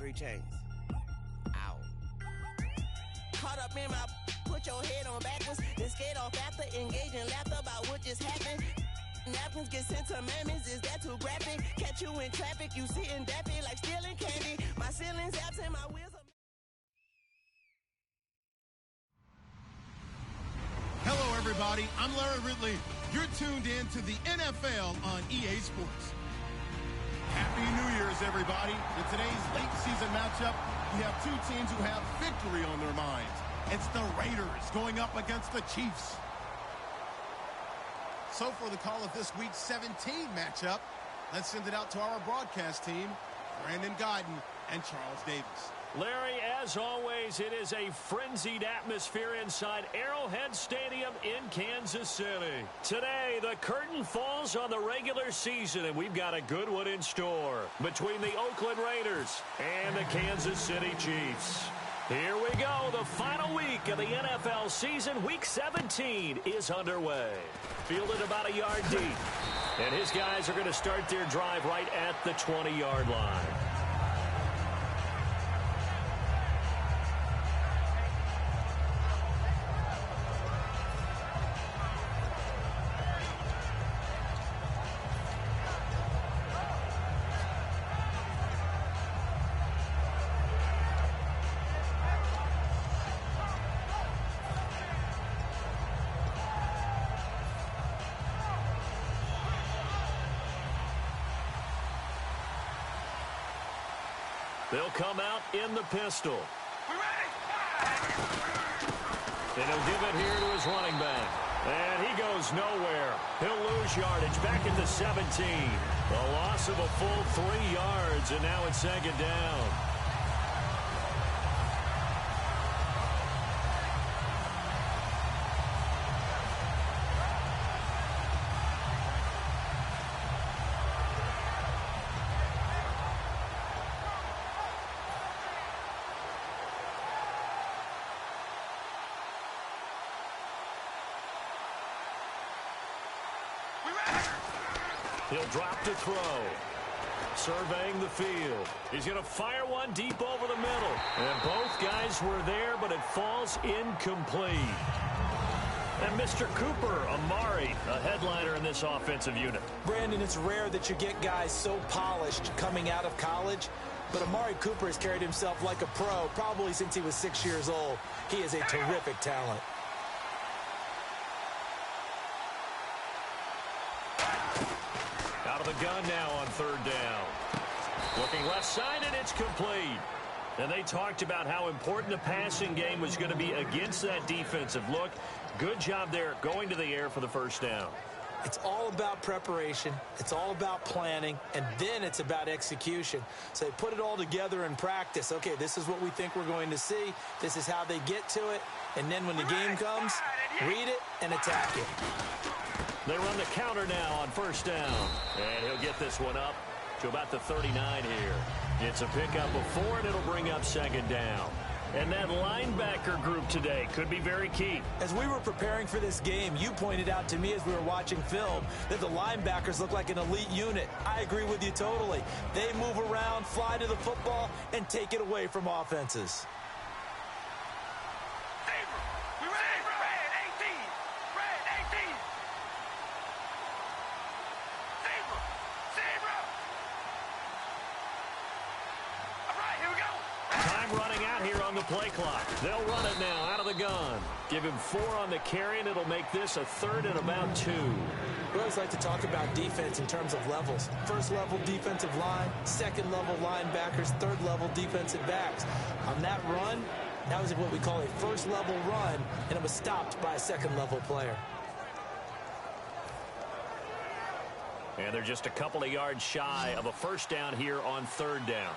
3 chains. Ow. Caught up in my, put your head on backwards, then skate off after, engage in laughter about what just happened. Napkins get sent to mammies, is that too graphic? Catch you in traffic, you sitting daffy like stealing candy. My ceiling's absent, my wheels are... Hello, everybody. I'm Larry Ridley. You're tuned in to the NFL on EA Sports. Happy New Year's, everybody. In today's late season matchup, we have two teams who have victory on their minds. It's the Raiders going up against the Chiefs. So for the call of this week's 17 matchup, let's send it out to our broadcast team, Brandon Godden and Charles Davis. Larry, as always, it is a frenzied atmosphere inside Arrowhead Stadium in Kansas City. Today, the curtain falls on the regular season, and we've got a good one in store between the Oakland Raiders and the Kansas City Chiefs. Here we go. The final week of the NFL season, Week 17, is underway. Fielded about a yard deep. And his guys are going to start their drive right at the 20-yard line. They'll come out in the pistol. And he'll give it here to his running back. And he goes nowhere. He'll lose yardage back at the 17. A loss of a full 3 yards, and now it's second down. He'll drop to throw. Surveying the field. He's going to fire one deep over the middle. And both guys were there, but it falls incomplete. And Mr. Cooper, Amari, a headliner in this offensive unit. Brandon, it's rare that you get guys so polished coming out of college. But Amari Cooper has carried himself like a pro probably since he was 6 years old. He is a terrific talent. Out of the gun now on third down. Looking left side, and it's complete. And they talked about how important the passing game was going to be against that defensive look. Good job there going to the air for the first down. It's all about preparation. It's all about planning. And then it's about execution. So they put it all together in practice. Okay, this is what we think we're going to see. This is how they get to it. And then when the game comes, read it and attack it. They run the counter now on first down. And he'll get this one up to about the 39 here. It's a pickup of 4, and it'll bring up second down. And that linebacker group today could be very key. As we were preparing for this game, you pointed out to me as we were watching film that the linebackers look like an elite unit. I agree with you totally. They move around, fly to the football, and take it away from offenses. Play clock. They'll run it now out of the gun. Give him 4 on the carry, and it'll make this a 3rd and about 2. We always like to talk about defense in terms of levels. First level defensive line, second level linebackers, third level defensive backs. On that run, that was what we call a first level run, and it was stopped by a second level player. And they're just a couple of yards shy of a first down here on third down.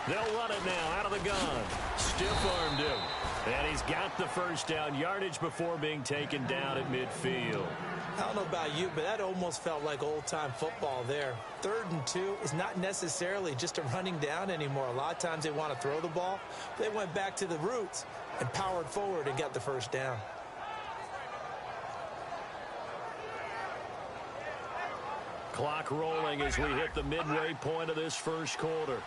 They'll run it now out of the gun. Stiff-armed him. And he's got the first down yardage before being taken down at midfield. I don't know about you, but that almost felt like old-time football there. 3rd and 2 is not necessarily just a running down anymore. A lot of times they want to throw the ball. They went back to the roots and powered forward and got the first down. Clock rolling as we hit the midway point of this first quarter.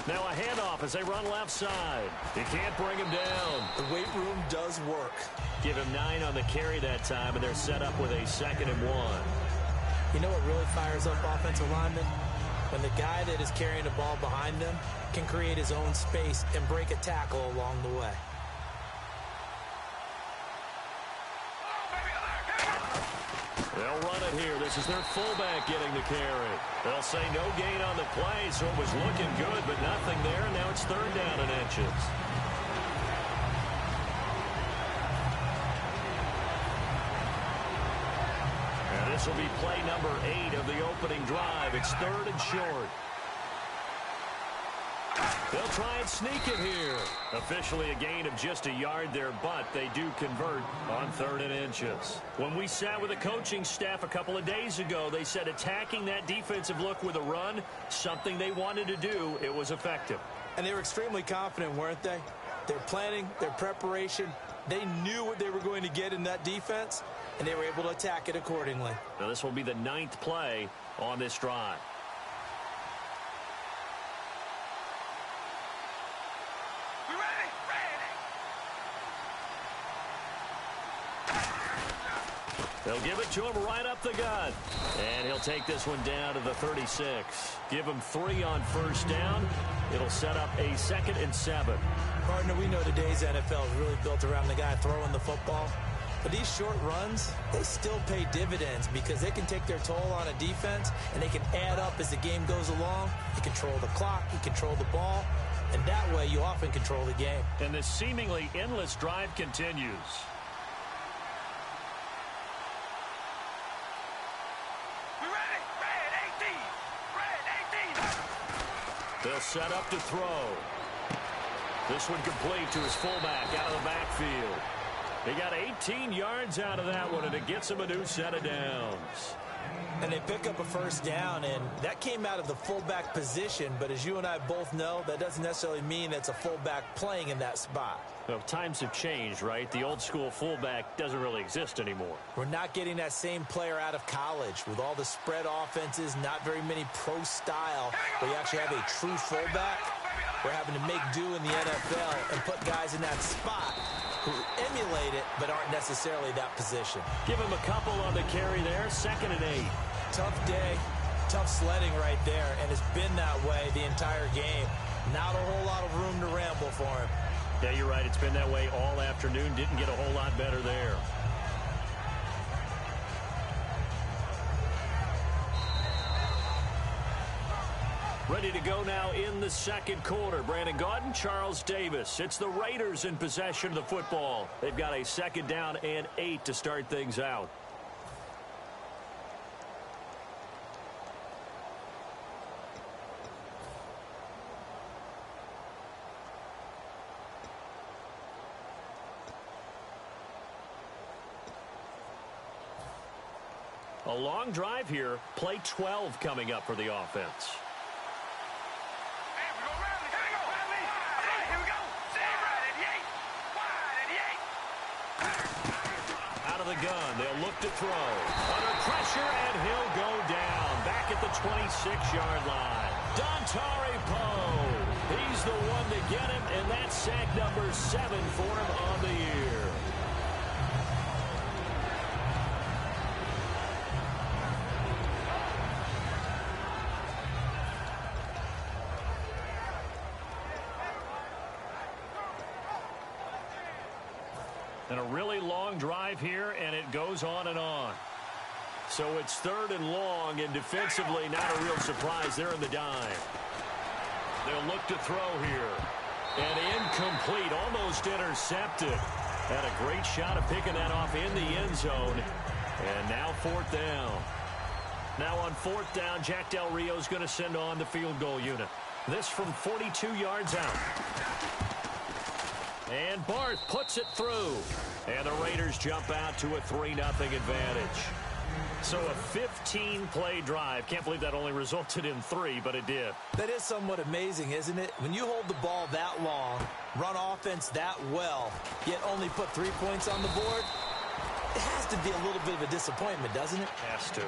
Now a handoff as they run left side. You can't bring him down. The weight room does work. Give him 9 on the carry that time, and they're set up with a 2nd and 1. You know what really fires up offensive linemen? When the guy that is carrying the ball behind them can create his own space and break a tackle along the way. They'll run it here. This is their fullback getting the carry. They'll say no gain on the play, so it was looking good, but nothing there. And now it's 3rd down and inches. And this will be play number 8 of the opening drive. It's 3rd and short. They'll try and sneak it here. Officially a gain of just a yard there, but they do convert on 3rd and inches. When we sat with the coaching staff a couple of days ago, they said attacking that defensive look with a run, something they wanted to do, it was effective. And they were extremely confident, weren't they? Their planning, their preparation, they knew what they were going to get in that defense, and they were able to attack it accordingly. Now this will be the 9th play on this drive. They'll give it to him right up the gut. And he'll take this one down to the 36. Give him 3 on 1st down. It'll set up a 2nd and 7. Partner, we know today's NFL is really built around the guy throwing the football. But these short runs, they still pay dividends because they can take their toll on a defense and they can add up as the game goes along. You control the clock, you control the ball, and that way you often control the game. And this seemingly endless drive continues. They'll set up to throw. This one complete to his fullback out of the backfield. He got 18 yards out of that one, and it gets him a new set of downs. And they pick up a 1st down, and that came out of the fullback position. But as you and I both know, that doesn't necessarily mean it's a fullback playing in that spot. Well, times have changed, right? The old school fullback doesn't really exist anymore. We're not getting that same player out of college with all the spread offenses, not very many pro style, where you actually have a true fullback. We're having to make do in the NFL and put guys in that spot who emulate it but aren't necessarily that position. Give him a couple on the carry there, 2nd and 8. Tough day, tough sledding right there, and it's been that way the entire game. Not a whole lot of room to ramble for him. Yeah, you're right. It's been that way all afternoon. Didn't get a whole lot better there. Ready to go now in the 2nd quarter. Brandon Gaudin, Charles Davis. It's the Raiders in possession of the football. They've got a 2nd down and 8 to start things out. A long drive here. Play 12 coming up for the offense. Out of the gun. They'll look to throw. Under pressure, and he'll go down. Back at the 26-yard line. Dontari Poe. He's the one to get him, and that's sack number 7 for him on the year. And a really long drive here, and it goes on and on. So it's 3rd and long, and defensively not a real surprise. They're in the dime. They'll look to throw here. And incomplete, almost intercepted. Had a great shot of picking that off in the end zone. And now 4th down. Now on 4th down, Jack Del Rio's going to send on the field goal unit. This from 42 yards out. And Barth puts it through. And the Raiders jump out to a 3-0 advantage. So a 15-play drive. Can't believe that only resulted in 3, but it did. That is somewhat amazing, isn't it? When you hold the ball that long, run offense that well, yet only put 3 points on the board, It has to be a little bit of a disappointment, doesn't it? Has to.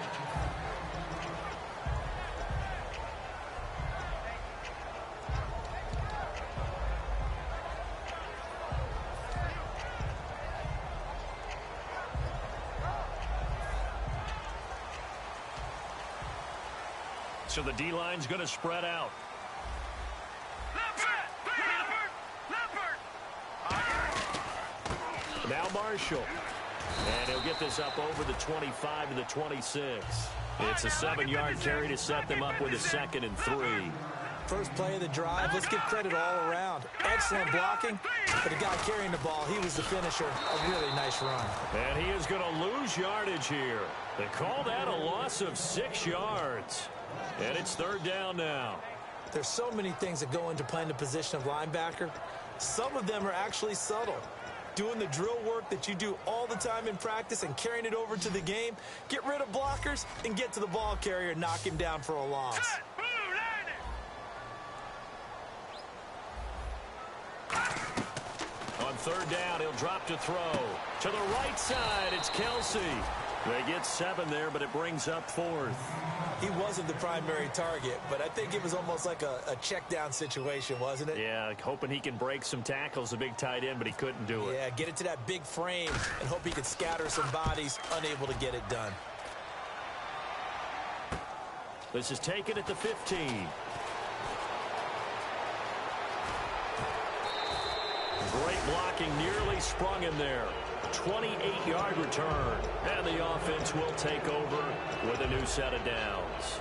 So the D-line's going to spread out. Now Marshall. And he'll get this up over the 25 to the 26. It's a 7-yard carry to set them up with a 2nd and 3. First play of the drive, let's give credit all around. Excellent blocking, but the guy carrying the ball, he was the finisher. A really nice run. And he is going to lose yardage here. They call that a loss of 6 yards. And it's 3rd down now. There's so many things that go into playing the position of linebacker. Some of them are actually subtle. Doing the drill work that you do all the time in practice and carrying it over to the game. Get rid of blockers and get to the ball carrier and knock him down for a loss. On 3rd down, he'll drop to throw. To the right side, it's Kelsey. They get 7 there, but it brings up 4th. He wasn't the primary target, but I think it was almost like a check down situation, wasn't it? Yeah, hoping he can break some tackles, a big tight end, but he couldn't do it. Yeah, get it to that big frame and hope he can scatter some bodies, unable to get it done. This is taken at the 15. Great blocking, nearly sprung him there. 28-yard return. And the offense will take over with a new set of downs.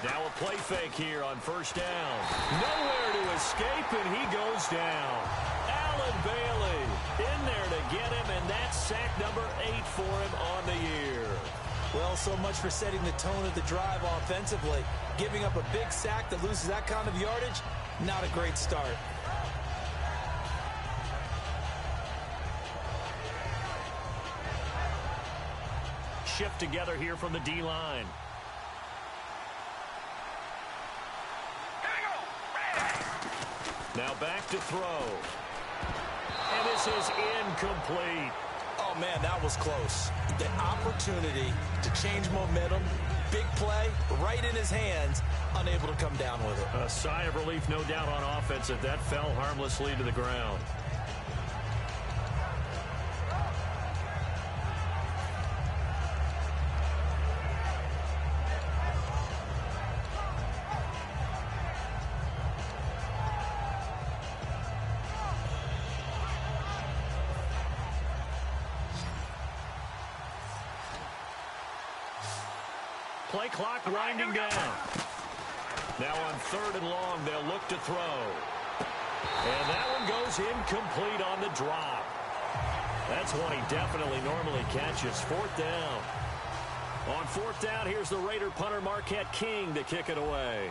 Now a play fake here on 1st down. Nowhere to escape, and he goes down. Allen Bailey in there to get him, and that's sack number 8 for him on the year. Well, so much for setting the tone of the drive offensively. Giving up a big sack that loses that kind of yardage, not a great start. Shift together here from the D-line. Now back to throw. And this is incomplete. Oh, man, that was close. The opportunity to change momentum, big play, right in his hands, unable to come down with it. A sigh of relief, no doubt, on offense that fell harmlessly to the ground. Play clock winding down. Now on 3rd and long, they'll look to throw. And that one goes incomplete on the drop. That's one he definitely normally catches. 4th down. On 4th down, here's the Raider punter Marquette King to kick it away.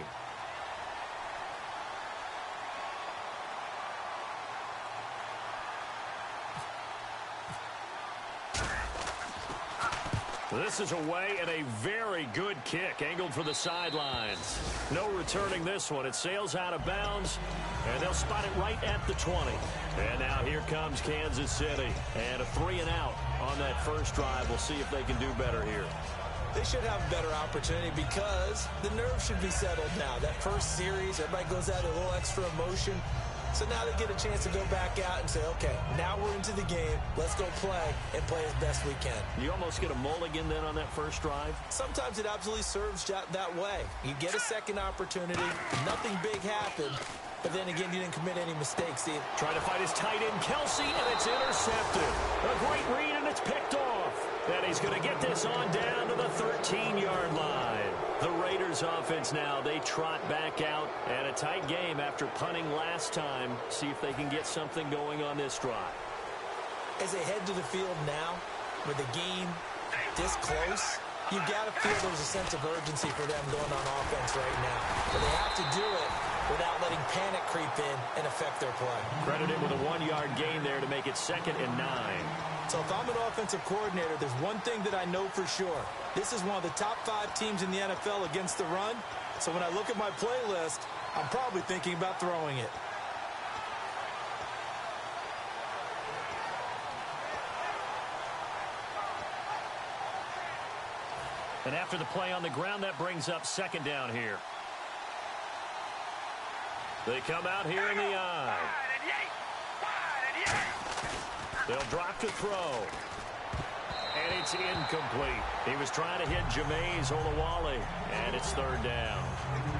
This is away and a very good kick, angled for the sidelines. No returning this one. It sails out of bounds, and they'll spot it right at the 20. And now here comes Kansas City. And a 3 and out on that first drive. We'll see if they can do better here. They should have a better opportunity because the nerves should be settled now. That first series, everybody goes out a little extra emotion. So now they get a chance to go back out and say, okay, now we're into the game. Let's go play and play as best we can. You almost get a mulligan then on that first drive? Sometimes it absolutely serves that way. You get a second opportunity. Nothing big happened. But then again, you didn't commit any mistakes either. Trying to fight his tight end, Kelsey, and it's intercepted. A great read, and it's picked off. And he's going to get this on down to the 13-yard line. The Raiders offense now, they trot back out, and a tight game after punting last time. See if they can get something going on this drive. As they head to the field now, with the game this close, you got to feel there's a sense of urgency for them going on offense right now. But they have to do it without letting panic creep in and affect their play. Credited with a 1-yard gain there to make it 2nd and 9. So if I'm an offensive coordinator, there's one thing that I know for sure. This is one of the top 5 teams in the NFL against the run. So when I look at my playlist, I'm probably thinking about throwing it. And after the play on the ground, that brings up 2nd down here. They come out here in the eye. They'll drop to throw. And it's incomplete. He was trying to hit Jameis Olawale, and it's 3rd down.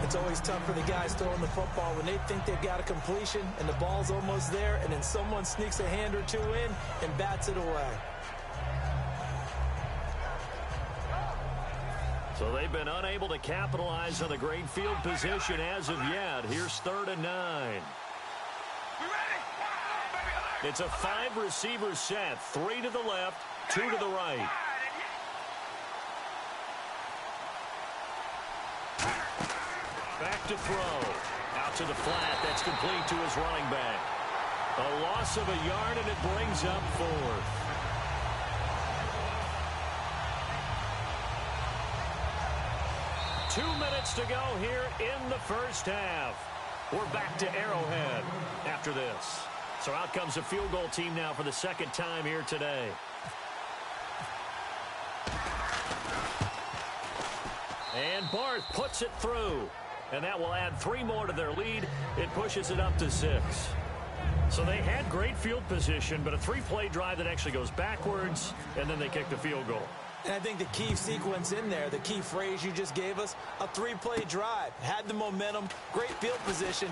It's always tough for the guys throwing the football when they think they've got a completion and the ball's almost there, and then someone sneaks a hand or two in and bats it away. So they've been unable to capitalize on the great field position as of yet. Here's 3rd and 9. It's a 5-receiver set. 3 to the left, 2 to the right. Back to throw. Out to the flat. That's complete to his running back. A loss of a yard, and it brings up 4th. Two minutes to go here in the first half. We're back to Arrowhead after this. So out comes a field goal team now for the 2nd time here today. And Barth puts it through. And that will add 3 more to their lead. It pushes it up to 6. So they had great field position, but a 3-play drive that actually goes backwards, and then they kick the field goal. And I think the key sequence in there, the key phrase you just gave us, a 3-play drive. Had the momentum, great field position,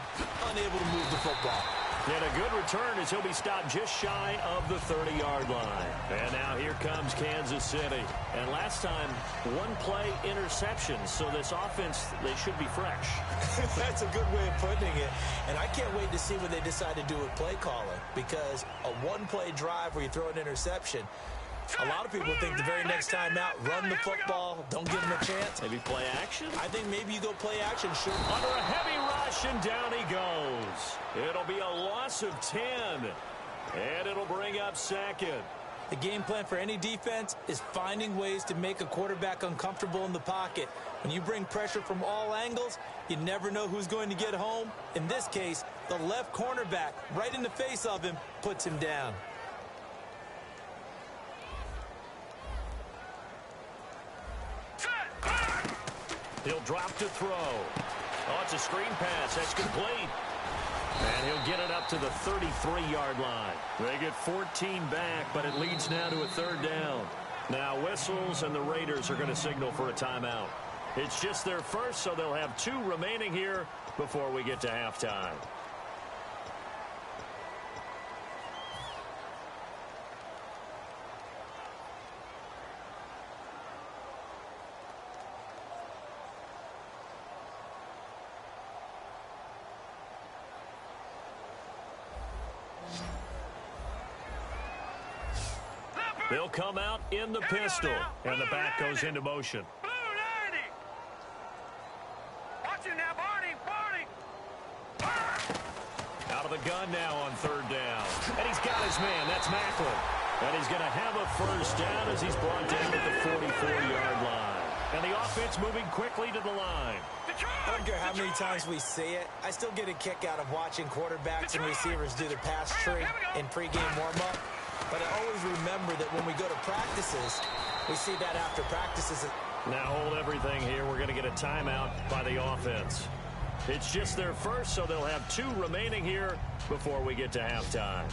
unable to move the football. And a good return as he'll be stopped just shy of the 30-yard line. And now here comes Kansas City. And last time, 1-play interception. So this offense, they should be fresh. That's a good way of putting it. And I can't wait to see what they decide to do with play calling. Because a 1-play drive where you throw an interception, a lot of people think the very next time out, run the football, don't give them a chance. Maybe play action? I think maybe you go play action. Sure. Under a heavy rush, and down he goes. It'll be a loss of 10, and it'll bring up 2nd. The game plan for any defense is finding ways to make a quarterback uncomfortable in the pocket. When you bring pressure from all angles, you never know who's going to get home. In this case, the left cornerback, right in the face of him, puts him down. He'll drop to throw. Oh, it's a screen pass. That's complete. And he'll get it up to the 33-yard line. They get 14 back, but it leads now to a 3rd down. Now whistles, and the Raiders are going to signal for a timeout. It's just their first, so they'll have 2 remaining here before we get to halftime. They'll come out in the pistol, and the back goes into motion. Watch him now, Barney. Out of the gun now on 3rd down. And he's got his man. That's Macklin. And he's going to have a 1st down as he's brought down at the 44-yard line. And the offense moving quickly to the line. I don't care how many times we see it. I still get a kick out of watching quarterbacks and receivers do the pass tree in pregame warm-up. But I always remember that when we go to practices, we see that after practices. Now hold everything here. We're going to get a timeout by the offense. It's just their first, so they'll have 2 remaining here before we get to halftime.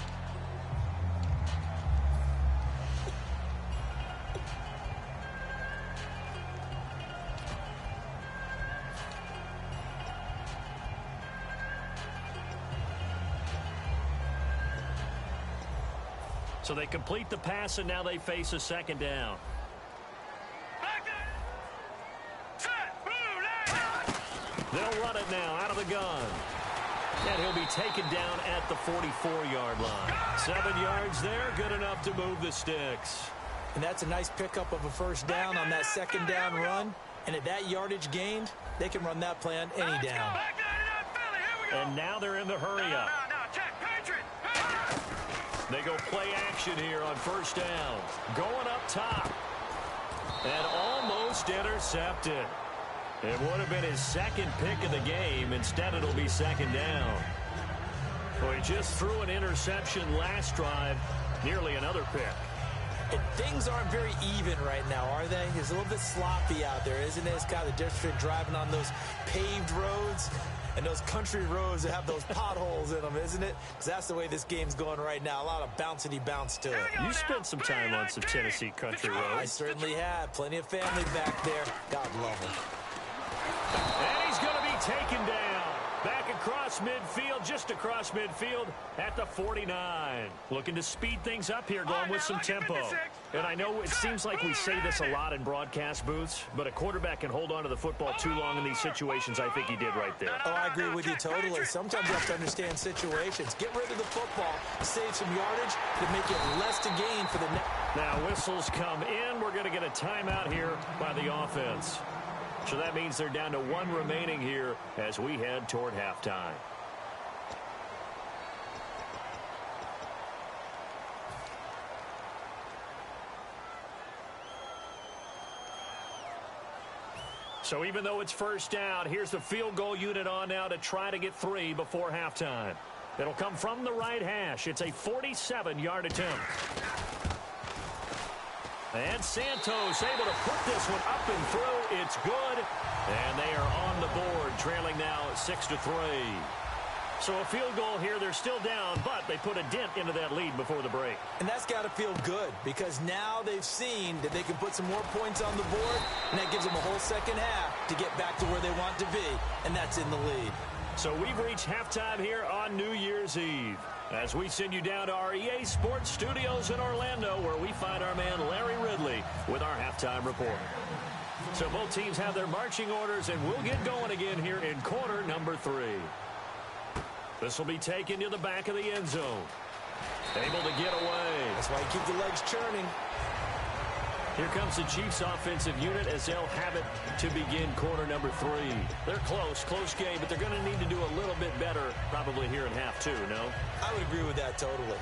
So they complete the pass, and now they face a 2nd down. They'll run it now out of the gun. And he'll be taken down at the 44-yard line. 7 yards there, good enough to move the sticks. And that's a nice pickup of a first down on that second down run. And at that yardage gained, they can run that play on any down. And now they're in the hurry up. They go play action here on first down. Going up top. And almost intercepted. It would have been his second pick of the game. Instead, it'll be second down. Well, he just threw an interception last drive. Nearly another pick. And things aren't very even right now, are they? It's a little bit sloppy out there, isn't it? It's kind of the difference between driving on those paved roads and those country roads that have those potholes in them, isn't it? Because that's the way this game's going right now. A lot of bouncy bounce to it. You spent some time on some Tennessee country roads. I certainly have. Plenty of family back there. God love them. And he's going to be taken down. Back across midfield, just across midfield at the 49. Looking to speed things up here, going with some tempo. And I know it seems like we say this a lot in broadcast booths, but a quarterback can hold on to the football too long in these situations. I think he did right there. Oh, I agree with you totally. Sometimes you have to understand situations. Get rid of the football, save some yardage to make it less to gain for the next. Now whistles come in. We're going to get a timeout here by the offense. So that means they're down to one remaining here as we head toward halftime. So even though it's first down, here's the field goal unit on now to try to get 3 before halftime. It'll come from the right hash. It's a 47-yard attempt. And Santos able to put this one up and through. It's good. And they are on the board, trailing now 6-3. So a field goal here. They're still down, but they put a dent into that lead before the break. And that's got to feel good because now they've seen that they can put some more points on the board, and that gives them a whole second half to get back to where they want to be, and that's in the lead. So we've reached halftime here on New Year's Eve as we send you down to our EA Sports Studios in Orlando, where we find our man Larry Ridley with our halftime report. So both teams have their marching orders, and we'll get going again here in quarter number 3. This will be taken to the back of the end zone. Able to get away. That's why you keep the legs churning. Here comes the Chiefs offensive unit as they'll have it to begin quarter number 3. They're close game, but they're going to need to do a little bit better probably here in half 2, no? I would agree with that totally.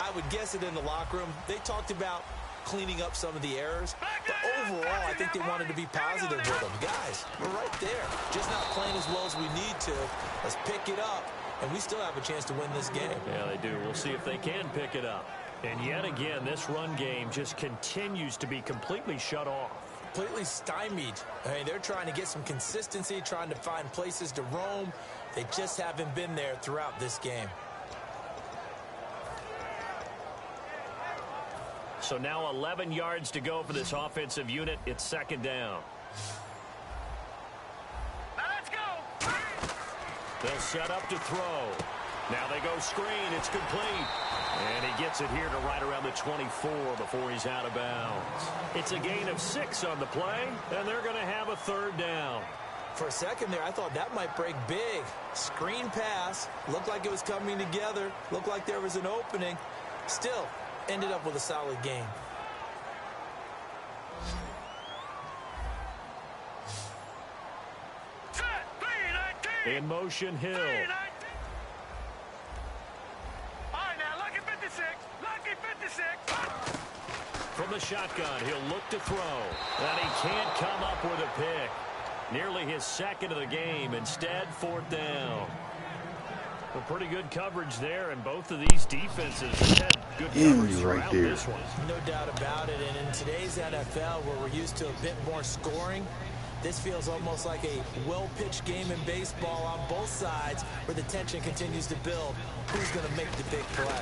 I would guess it in the locker room. They talked about cleaning up some of the errors, but overall I think they wanted to be positive with them. Guys, we're right there. Just not playing as well as we need to. Let's pick it up, and we still have a chance to win this game. Yeah, they do. We'll see if they can pick it up. And yet again, this run game just continues to be completely shut off. Completely stymied. I mean, they're trying to get some consistency, trying to find places to roam. They just haven't been there throughout this game. So now 11 yards to go for this offensive unit. It's second down. Let's go. They'll set up to throw. Now they go screen. It's complete. And he gets it here to right around the 24 before he's out of bounds. It's a gain of 6 on the play, and they're going to have a third down. For a second there, I thought that might break big. Screen pass. Looked like it was coming together. Looked like there was an opening. Still, ended up with a solid game. In motion, Hill. From the shotgun, he'll look to throw. And he can't come up with a pick. Nearly his second of the game. Instead, fourth down. Well, pretty good coverage there, and both of these defenses have had good coverage throughout this one. No doubt about it, and in today's NFL, where we're used to a bit more scoring, this feels almost like a well-pitched game in baseball on both sides, where the tension continues to build. Who's going to make the big play?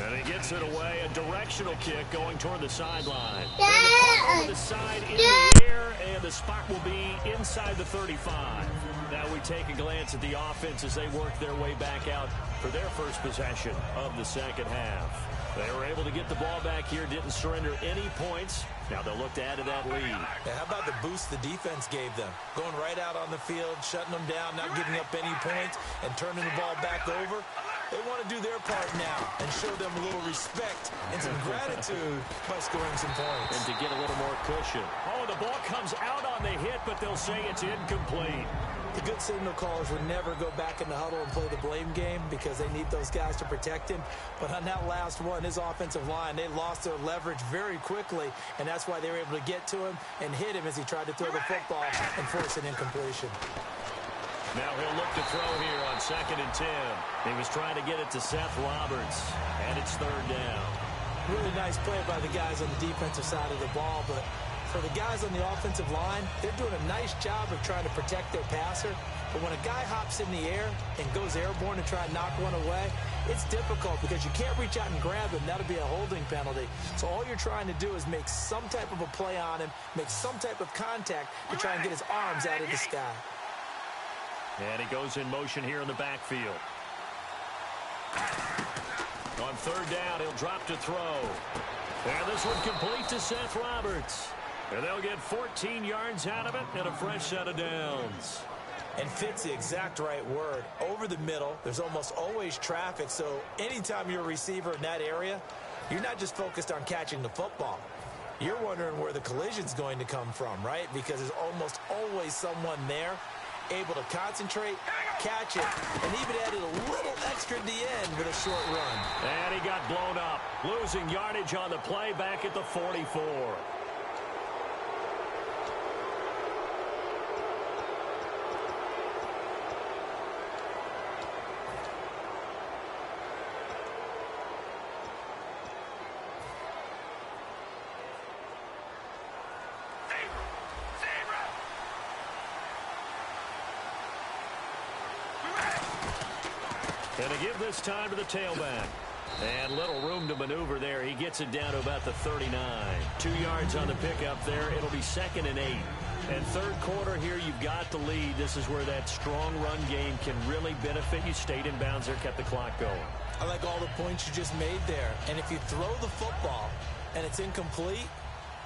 And he gets it away, a directional kick going toward the sideline. Over the side in the air, and the spot will be inside the 35. Now we take a glance at the offense as they work their way back out for their first possession of the second half. They were able to get the ball back here, didn't surrender any points. Now they'll look to add to that lead. Yeah, how about the boost the defense gave them? Going right out on the field, shutting them down, not giving up any points, and turning the ball back over. They want to do their part now and show them a little respect and some gratitude by scoring some points. And to get a little more cushion. Oh, the ball comes out on the hit, but they'll say it's incomplete. The good signal callers would never go back in the huddle and play the blame game because they need those guys to protect him. But on that last one, his offensive line, they lost their leverage very quickly, and that's why they were able to get to him and hit him as he tried to throw the football and force an incompletion. Now he'll look to throw here on 2nd and 10. He was trying to get it to Seth Roberts, and it's 3rd down. Really nice play by the guys on the defensive side of the ball, but for the guys on the offensive line, they're doing a nice job of trying to protect their passer. But when a guy hops in the air and goes airborne to try and knock one away, it's difficult because you can't reach out and grab him. That'll be a holding penalty. So all you're trying to do is make some type of a play on him, make some type of contact to try and get his arms out of the sky. And he goes in motion here in the backfield. On 3rd down, he'll drop to throw. And this one complete to Seth Roberts. And they'll get 14 yards out of it and a fresh set of downs. And fit's the exact right word. Over the middle, there's almost always traffic, so anytime you're a receiver in that area, you're not just focused on catching the football. You're wondering where the collision's going to come from, right? Because there's almost always someone there able to concentrate, catch it, and even added a little extra at the end with a short run. And he got blown up, losing yardage on the play back at the 44. And to give this time to the tailback. And little room to maneuver there. He gets it down to about the 39. 2 yards on the pickup there. It'll be 2nd and 8. And 3rd quarter here, you've got the lead. This is where that strong run game can really benefit you. Stayed in bounds there, kept the clock going. I like all the points you just made there. And if you throw the football and it's incomplete,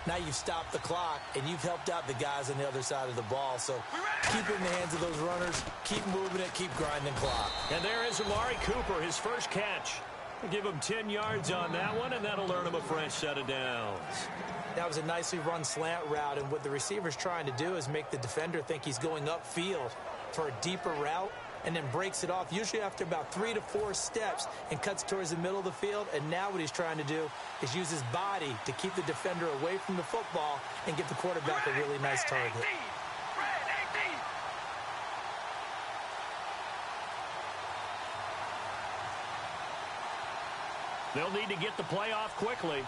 now you've stopped the clock, and you've helped out the guys on the other side of the ball. So keep it in the hands of those runners, keep moving it, keep grinding clock. And there is Amari Cooper, his first catch. Give him 10 yards on that one, and that'll earn him a fresh set of downs. That was a nicely run slant route, and what the receiver's trying to do is make the defender think he's going upfield for a deeper route, and then breaks it off, usually after about 3 to 4 steps, and cuts towards the middle of the field. And now what he's trying to do is use his body to keep the defender away from the football and give the quarterback a really nice target. They'll need to get the play off quickly.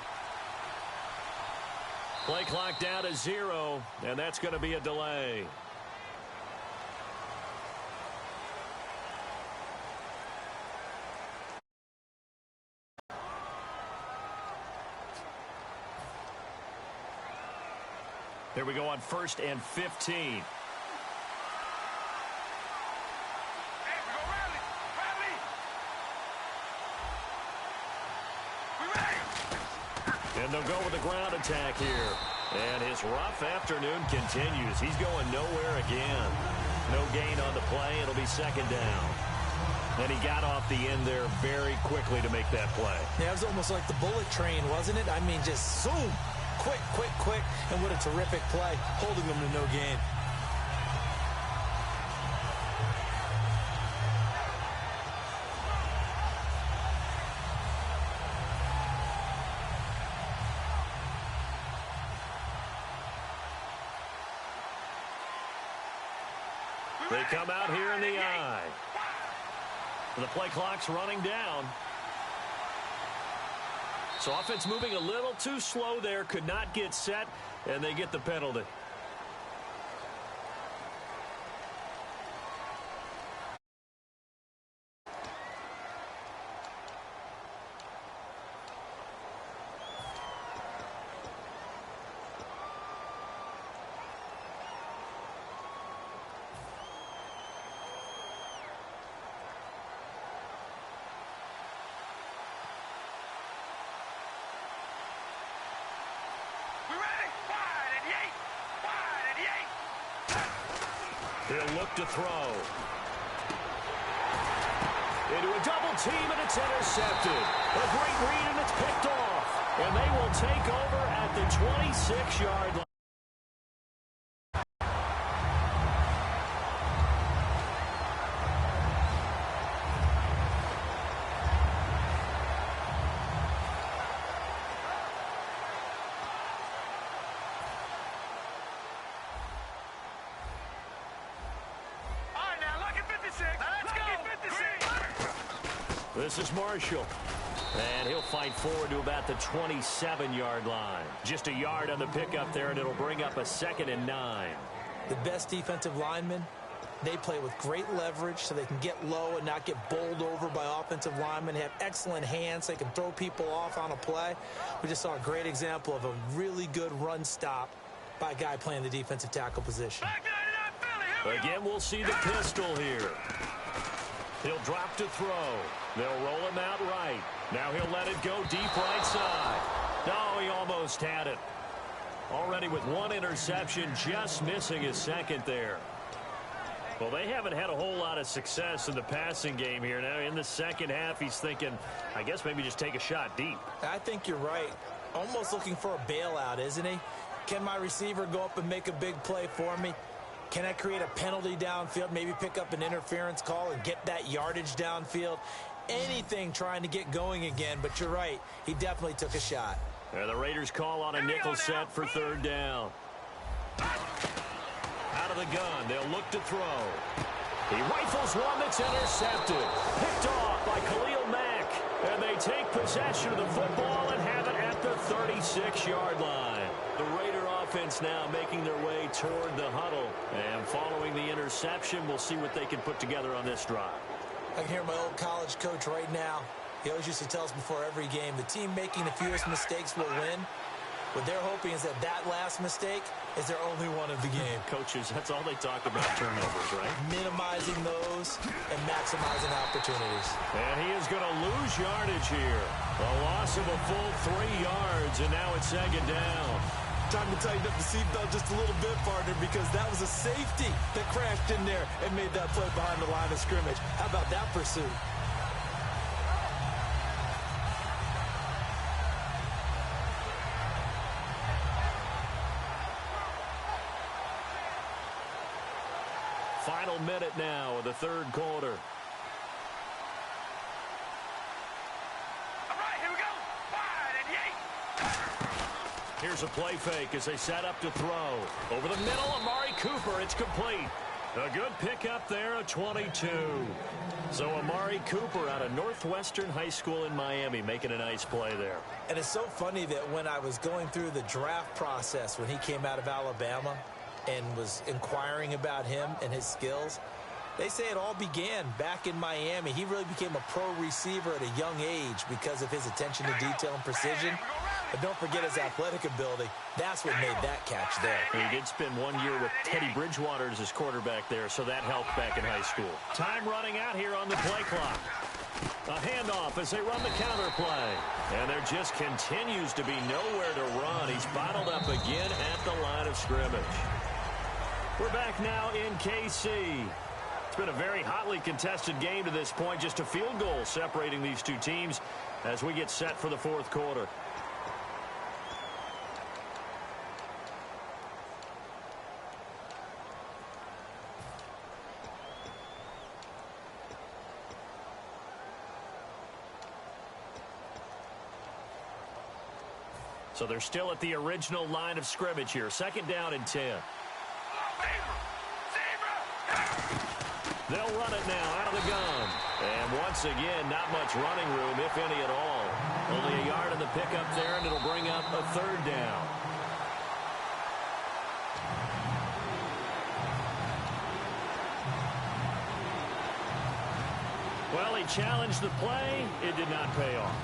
Play clock down to 0, and that's going to be a delay. Here we go on 1st and 15. And they'll go with the ground attack here. And his rough afternoon continues. He's going nowhere again. No gain on the play. It'll be 2nd down. And he got off the end there very quickly to make that play. Yeah, it was almost like the bullet train, wasn't it? I mean, just zoom. Quick, quick, quick. And what a terrific play, holding them to no gain. They come out here in the eye. The play clock's running down. So offense moving a little too slow there. Could not get set, and they get the penalty. He'll look to throw. into a double team, and it's intercepted. A great read, and it's picked off. And they will take over at the 26-yard line. This is Marshall, and he'll fight forward to about the 27-yard line. Just a yard on the pickup there, and it'll bring up a 2nd and 9. The best defensive linemen, they play with great leverage so they can get low and not get bowled over by offensive linemen. They have excellent hands. They can throw people off on a play. We just saw a great example of a really good run stop by a guy playing the defensive tackle position. Again, we'll see the pistol here. He'll drop to throw. They'll roll him out right. Now he'll let it go deep right side. No, he almost had it. Already with one interception, just missing his 2nd there. Well, they haven't had a whole lot of success in the passing game here. Now in the second half, he's thinking, I guess maybe just take a shot deep. I think you're right. Almost looking for a bailout, isn't he? Can my receiver go up and make a big play for me? Can I create a penalty downfield, maybe pick up an interference call and get that yardage downfield? Anything trying to get going again, but you're right. He definitely took a shot. And the Raiders call on a nickel set for 3rd down. Out of the gun, they'll look to throw. He rifles one that's intercepted. Picked off by Khalil Mack. And they take possession of the football and have it at the 36-yard line. The Raider offense now making their way toward the huddle. And following the interception, we'll see what they can put together on this drive. I can hear my old college coach right now. He always used to tell us before every game, the team making the fewest mistakes will win. What they're hoping is that last mistake is their only one of the game. Coaches, that's all they talk about, turnovers, right? Minimizing those and maximizing opportunities. And he is going to lose yardage here. A loss of a full 3 yards, and now it's 2nd down. Time to tighten up the seatbelt just a little bit, partner, because that was a safety that crashed in there and made that play behind the line of scrimmage. How about that pursuit? Final minute now of the 3rd quarter. All right, here we go. Wide and yay. Here's a play fake as they set up to throw. Over the middle, Amari Cooper. It's complete. A good pickup there, a 22. So Amari Cooper out of Northwestern High School in Miami making a nice play there. And it's so funny that when I was going through the draft process when he came out of Alabama and was inquiring about him and his skills, they say it all began back in Miami. He really became a pro receiver at a young age because of his attention to detail and precision. But don't forget his athletic ability. That's what made that catch there. He did spend 1 year with Teddy Bridgewater as his quarterback there, so that helped back in high school. Time running out here on the play clock. A handoff as they run the counter play. And there just continues to be nowhere to run. He's bottled up again at the line of scrimmage. We're back now in KC. It's been a very hotly contested game to this point. Just a field goal separating these two teams as we get set for the 4th quarter. So they're still at the original line of scrimmage here. 2nd down and 10. They'll run it now out of the gun. And once again, not much running room, if any at all. Only a yard in the pickup there, and it'll bring up a 3rd down. Well, he challenged the play. It did not pay off.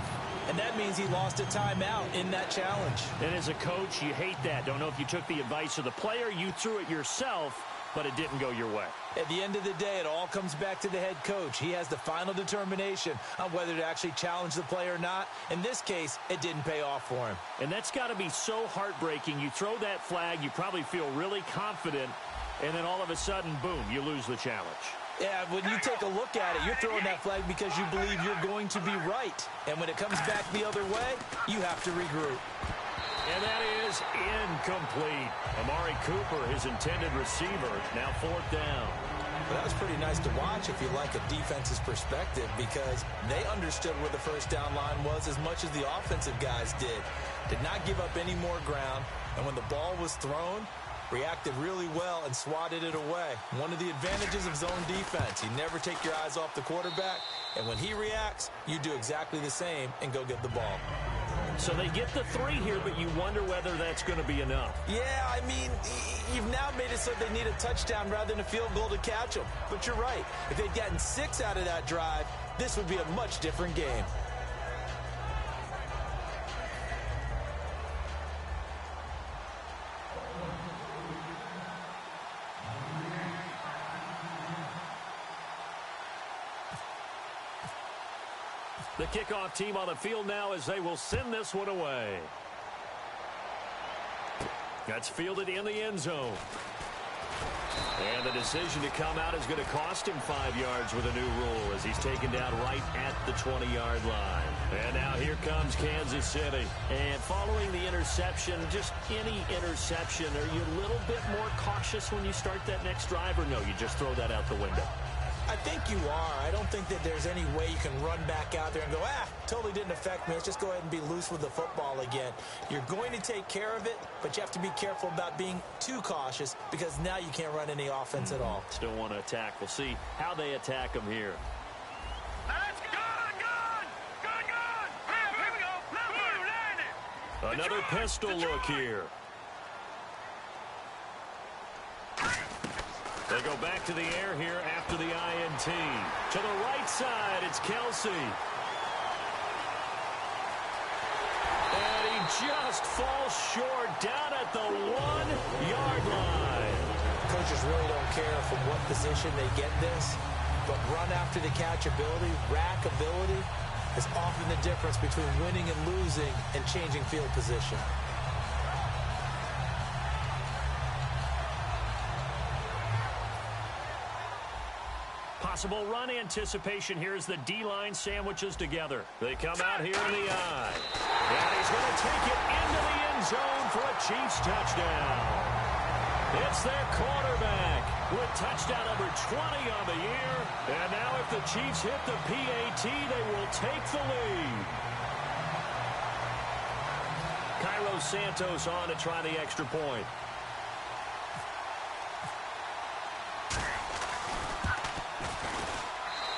And that means he lost a timeout in that challenge. And as a coach, you hate that. Don't know if you took the advice of the player, you threw it yourself, but it didn't go your way. At the end of the day, it all comes back to the head coach. He has the final determination on whether to actually challenge the play or not. In this case, it didn't pay off for him. And that's got to be so heartbreaking. You throw that flag, you probably feel really confident, and then all of a sudden, boom, you lose the challenge. Yeah, when you take a look at it, you're throwing that flag because you believe you're going to be right. And when it comes back the other way, you have to regroup. And that is incomplete. Amari Cooper, his intended receiver, now 4th down. But that was pretty nice to watch if you like a defense's perspective, because they understood where the first down line was as much as the offensive guys did. Did not give up any more ground, and when the ball was thrown, reacted really well and swatted it away. One of the advantages of zone defense, you never take your eyes off the quarterback, and when he reacts, you do exactly the same and go get the ball. So they get the 3 here, but you wonder whether that's going to be enough. Yeah, I mean, you've now made it so they need a touchdown rather than a field goal to catch them. But you're right. If they'd gotten 6 out of that drive, this would be a much different game. The kickoff team on the field now as they will send this one away. That's fielded in the end zone. And the decision to come out is going to cost him 5 yards with a new rule as he's taken down right at the 20-yard line. And now here comes Kansas City. And following the interception, just any interception, are you a little bit more cautious when you start that next drive, or no, you just throw that out the window? I think you are. I don't think that there's any way you can run back out there and go, totally didn't affect me. Let's just go ahead and be loose with the football again. You're going to take care of it, but you have to be careful about being too cautious because now you can't run any offense at all. Still want to attack. We'll see how they attack them here. Let's go! Here we go. Another pistol look here. They go back to the air here after the INT. To the right side, it's Kelsey. And he just falls short down at the 1-yard line. Coaches really don't care from what position they get this, but run after the catch ability, rack ability, is often the difference between winning and losing and changing field position. Possible run anticipation here as the D-line sandwiches together. They come out here in the eye. And he's going to take it into the end zone for a Chiefs touchdown. It's their quarterback with touchdown number 20 on the year. And now if the Chiefs hit the PAT, they will take the lead. Cairo Santos on to try the extra point.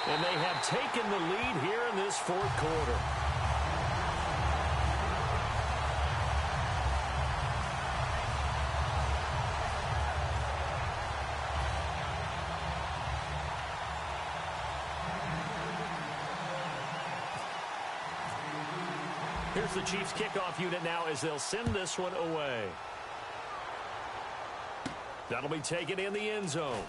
And they have taken the lead here in this 4th quarter. Here's the Chiefs kickoff unit now as they'll send this one away. That'll be taken in the end zone.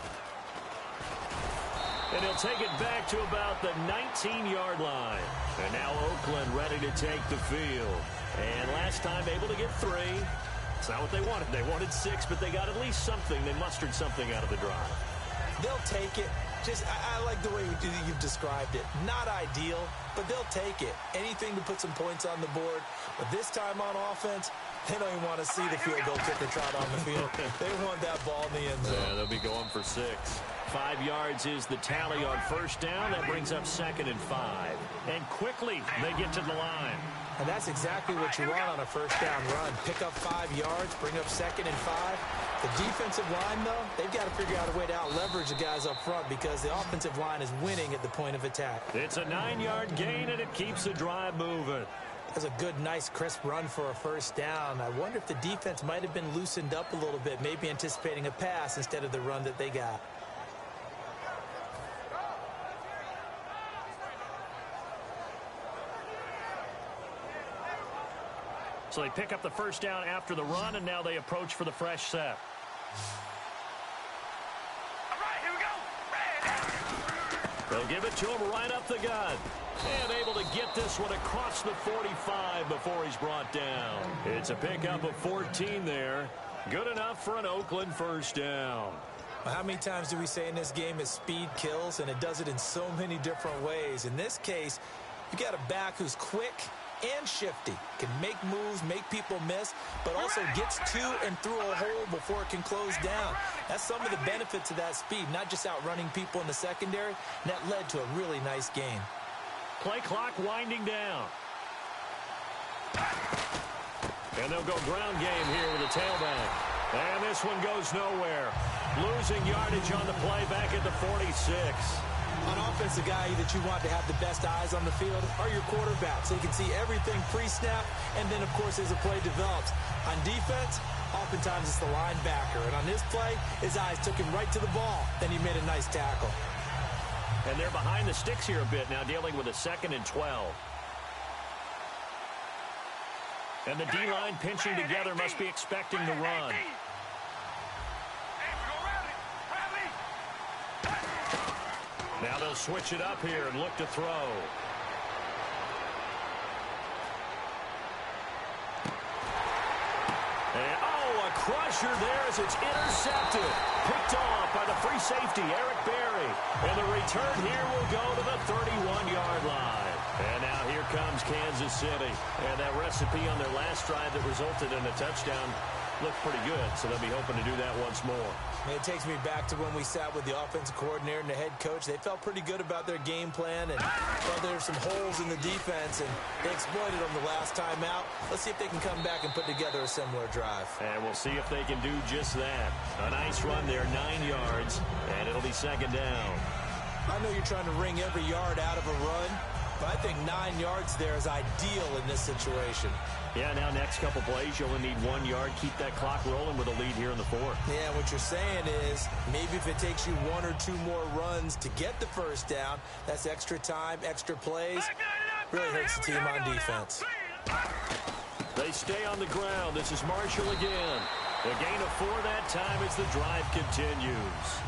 And he'll take it back to about the 19-yard line. And now Oakland ready to take the field. And last time able to get 3. It's not what they wanted. They wanted 6, but they got at least something. They mustered something out of the drive. They'll take it. I like the way you've described it. Not ideal, but they'll take it. Anything to put some points on the board. But this time on offense, they don't even want to see the field goal kicker trot on the field. They want that ball in the end zone. Yeah, they'll be going for 6. 5 yards is the tally on first down. That brings up 2nd and 5. And quickly, they get to the line. And that's exactly what you want on a first down run. Pick up 5 yards, bring up 2nd and 5. The defensive line, though, they've got to figure out a way to out-leverage the guys up front because the offensive line is winning at the point of attack. It's a 9-yard gain, and it keeps the drive moving. That's a good, nice, crisp run for a first down. I wonder if the defense might have been loosened up a little bit, maybe anticipating a pass instead of the run that they got. So they pick up the first down after the run, and now they approach for the fresh set. All right, here we go. They'll give it to him right up the gut. And able to get this one across the 45 before he's brought down. It's a pickup of 14 there. Good enough for an Oakland first down. Well, how many times do we say in this game is speed kills, and it does it in so many different ways. In this case, you got a back who's quick and shifty, can make moves, make people miss, but also gets to and through a hole before it can close down. That's some of the benefits of that speed, not just outrunning people in the secondary, and that led to a really nice game. Play clock winding down. And they'll go ground game here with a tailback. And this one goes nowhere. Losing yardage on the play back at the 46. On offense, the guy that you want to have the best eyes on the field are your quarterbacks. So you can see everything pre-snap, and then, of course, as the play develops. On defense, oftentimes it's the linebacker. And on this play, his eyes took him right to the ball. Then he made a nice tackle. And they're behind the sticks here a bit now, dealing with a 2nd and 12. And the D-line pinching together must be expecting the run. Now they'll switch it up here and look to throw. And, a crusher there as it's intercepted. Picked off by the free safety, Eric Berry. And the return here will go to the 31-yard line. And now here comes Kansas City. And that recipe on their last drive that resulted in a touchdown looked pretty good, so they'll be hoping to do that once more. It takes me back to when we sat with the offensive coordinator and the head coach. They felt pretty good about their game plan, and felt there were some holes in the defense, and they exploited them the last time out. Let's see if they can come back and put together a similar drive. And we'll see if they can do just that. A nice run there, 9 yards, and it'll be 2nd down. I know you're trying to wring every yard out of a run, but I think 9 yards there is ideal in this situation. Yeah, now next couple plays, you only need 1 yard. Keep that clock rolling with a lead here in the 4th. Yeah, what you're saying is maybe if it takes you 1 or 2 more runs to get the first down, that's extra time, extra plays. Really hurts the team on defense. They stay on the ground. This is Marshall again. A gain of 4 that time as the drive continues.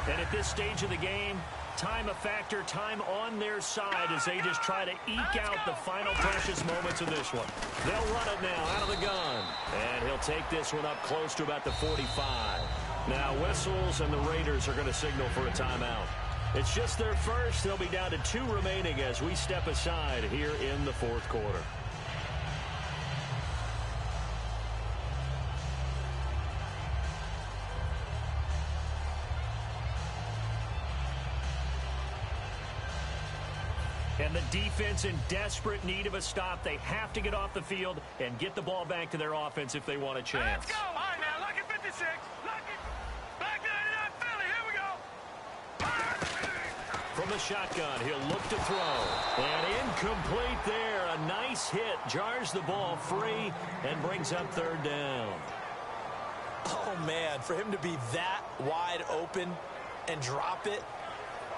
And at this stage of the game, time a factor, time on their side as they just try to eke out the final precious moments of this one. They'll run it now out of the gun. And he'll take this one up close to about the 45. Now whistles and the Raiders are going to signal for a timeout. It's just their first. They'll be down to 2 remaining as we step aside here in the 4th quarter. And the defense in desperate need of a stop. They have to get off the field and get the ball back to their offense if they want a chance. Let's go. All right, now, lucky 56. Lucky. Back 99 Philly. Here we go. From the shotgun, he'll look to throw. And incomplete there. A nice hit. Jars the ball free and brings up 3rd down. Oh, man, for him to be that wide open and drop it.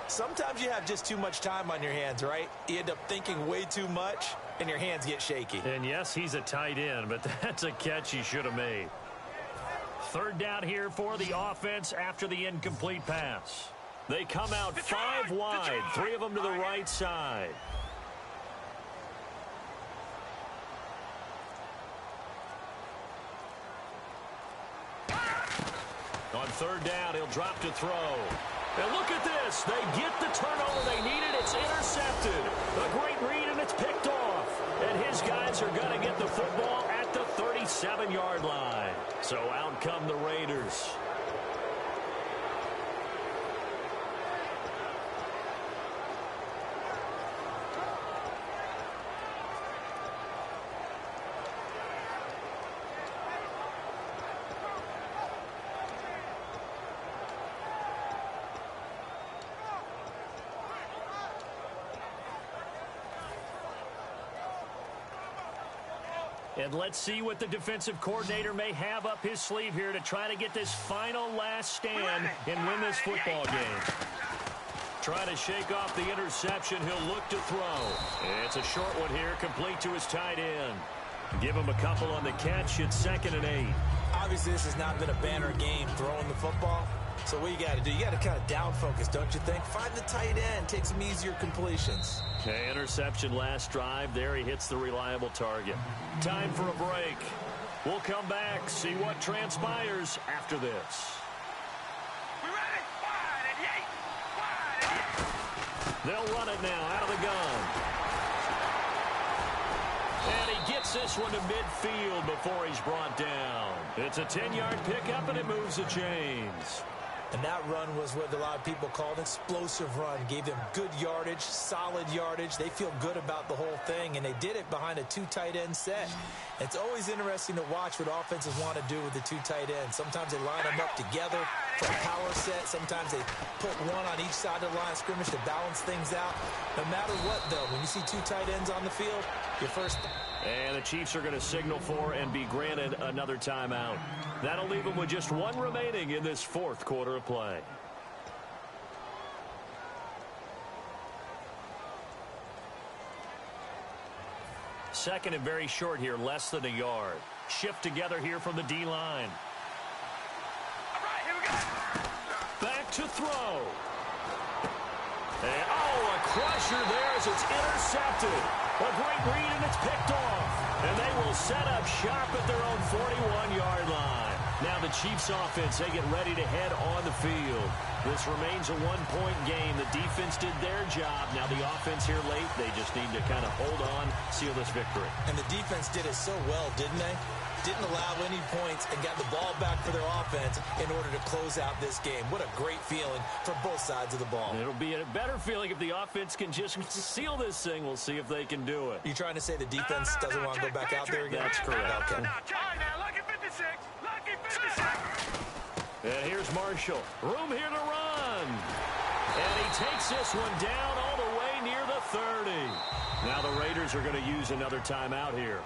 Sometimes you have just too much time on your hands, right? You end up thinking way too much, and your hands get shaky. And yes, he's a tight end, but that's a catch he should have made. 3rd down here for the offense after the incomplete pass. They come out 5 wide, 3 of them to the right side. On 3rd down, he'll drop to throw. And look at this. They get the turnover they needed. It's intercepted. A great read, and it's picked off. And his guys are going to get the football at the 37-yard line. So out come the Raiders. And let's see what the defensive coordinator may have up his sleeve here to try to get this final last stand and win this football game. Try to shake off the interception. He'll look to throw. It's a short one here, complete to his tight end. Give him a couple on the catch. It's 2nd and 8. Obviously, this has not been a banner game throwing the football. So what you got to do, you got to kind of down focus, don't you think? Find the tight end, take some easier completions. Okay, interception last drive. There he hits the reliable target. Time for a break. We'll come back, see what transpires after this. We ready? They'll run it now out of the gun. And he gets this one to midfield before he's brought down. It's a 10-yard pickup, and it moves the chains. And that run was what a lot of people call an explosive run. Gave them good yardage, solid yardage. They feel good about the whole thing, and they did it behind a 2 tight end set. It's always interesting to watch what offenses want to do with the 2 tight ends. Sometimes they line them up together for a power set. Sometimes they put one on each side of the line of scrimmage to balance things out. No matter what, though, when you see 2 tight ends on the field, your first... And the Chiefs are going to signal for and be granted another timeout. That'll leave them with just one remaining in this fourth quarter of play. Second and very short here, less than a yard. Shift together here from the D-line. All right, here we go. Back to throw. And, a crusher there as it's intercepted. A great read, and it's picked off. And they will set up shop at their own 41-yard line. Now the Chiefs offense, they get ready to head on the field. This remains a one-point game. The defense did their job. Now the offense here late, they just need to kind of hold on, seal this victory. And the defense did it so well, didn't they? Didn't allow any points and got the ball back for their offense in order to close out this game. What a great feeling for both sides of the ball. It'll be a better feeling if the offense can just seal this thing. We'll see if they can do it. You trying to say the defense doesn't want to go back out there again? That's correct. Okay. Now, lucky 56. Lucky 56. And here's Marshall. Room here to run. And he takes this one down all the way near the 30. Now the Raiders are going to use another timeout here.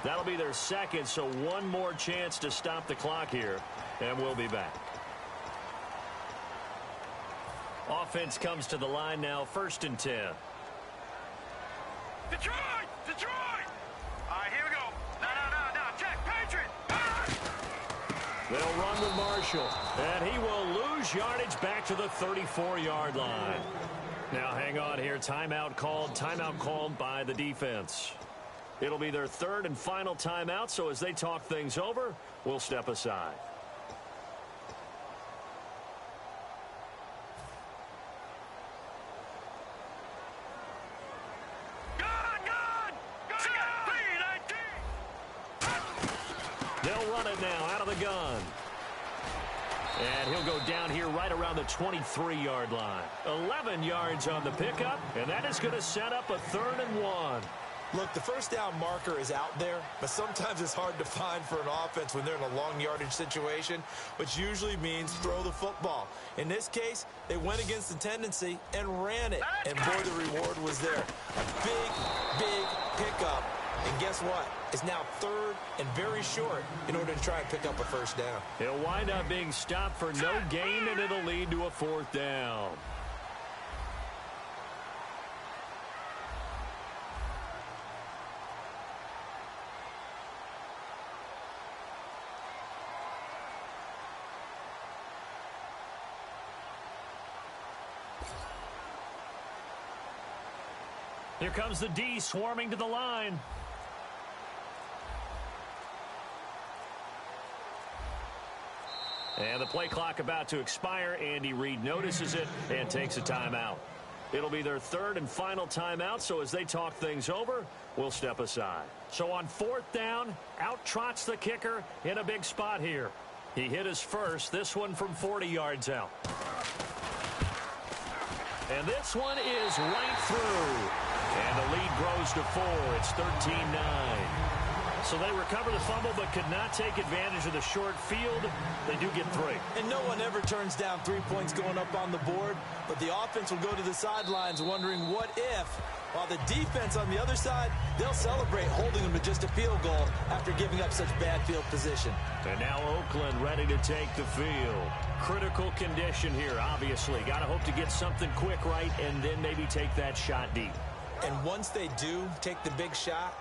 That'll be their second, so one more chance to stop the clock here, and we'll be back. Offense comes to the line now, 1st and 10. Detroit! Detroit! All right, here we go. No. Check, Patriot! They'll run with Marshall, and he will lose yardage back to the 34-yard line. Now hang on here. Timeout called by the defense. It'll be their third and final timeout, so as they talk things over, we'll step aside. They'll run it now out of the gun. And he'll go down here right around the 23-yard line. 11 yards on the pickup, and that is going to set up a 3rd and 1. Look, the first down marker is out there, but sometimes it's hard to find for an offense when they're in a long yardage situation, which usually means throw the football. In this case, they went against the tendency and ran it. And boy, the reward was there. A big pickup. And guess what? It's now 3rd and very short in order to try and pick up a first down. He'll wind up being stopped for no gain, and it'll lead to a 4th down. Here comes the D swarming to the line. And the play clock about to expire. Andy Reid notices it and takes a timeout. It'll be their 3rd and final timeout, so as they talk things over, we'll step aside. So on 4th down, out trots the kicker in a big spot here. He hit his first, this one from 40 yards out. And this one is right through. And the lead grows to 4. It's 13-9. So they recover the fumble but could not take advantage of the short field. They do get 3. And no one ever turns down 3 points going up on the board, but the offense will go to the sidelines wondering what if, while the defense on the other side, they'll celebrate holding them to just a field goal after giving up such bad field position. And now Oakland ready to take the field. Critical condition here, obviously. Got to hope to get something quick right and then maybe take that shot deep. And once they do take the big shot,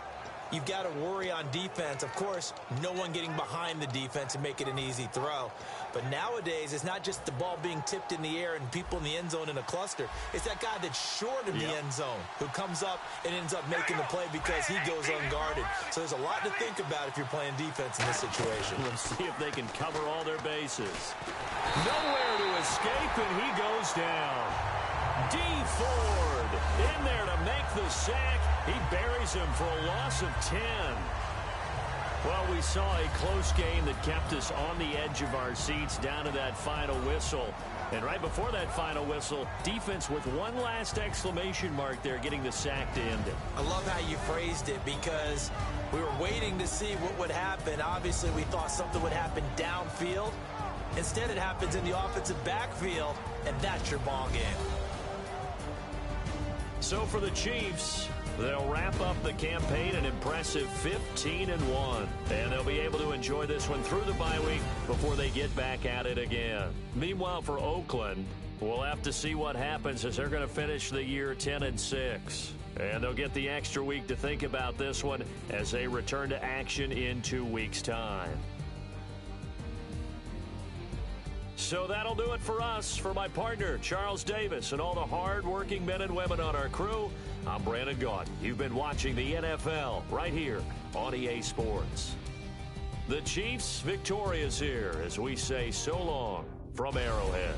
you've got to worry on defense. Of course, no one getting behind the defense and make it an easy throw. But nowadays, it's not just the ball being tipped in the air and people in the end zone in a cluster. It's that guy that's short of the end zone who comes up and ends up making the play because he goes unguarded. So there's a lot to think about if you're playing defense in this situation. Let's see if they can cover all their bases. Nowhere to escape, and he goes down. D. Ford in there to make the sack. He buries him for a loss of 10. Well, we saw a close game that kept us on the edge of our seats down to that final whistle. And right before that final whistle, defense with one last exclamation mark there, getting the sack to end it. I love how you phrased it, because we were waiting to see what would happen. Obviously, we thought something would happen downfield. Instead, it happens in the offensive backfield, and that's your ball game. So for the Chiefs, they'll wrap up the campaign an impressive 15-1. And they'll be able to enjoy this one through the bye week before they get back at it again. Meanwhile, for Oakland, we'll have to see what happens as they're going to finish the year 10-6. And they'll get the extra week to think about this one as they return to action in 2 weeks' time. So that'll do it for us. For my partner, Charles Davis, and all the hard-working men and women on our crew, I'm Brandon Gaudin. You've been watching the NFL right here on EA Sports. The Chiefs victorious here as we say so long from Arrowhead.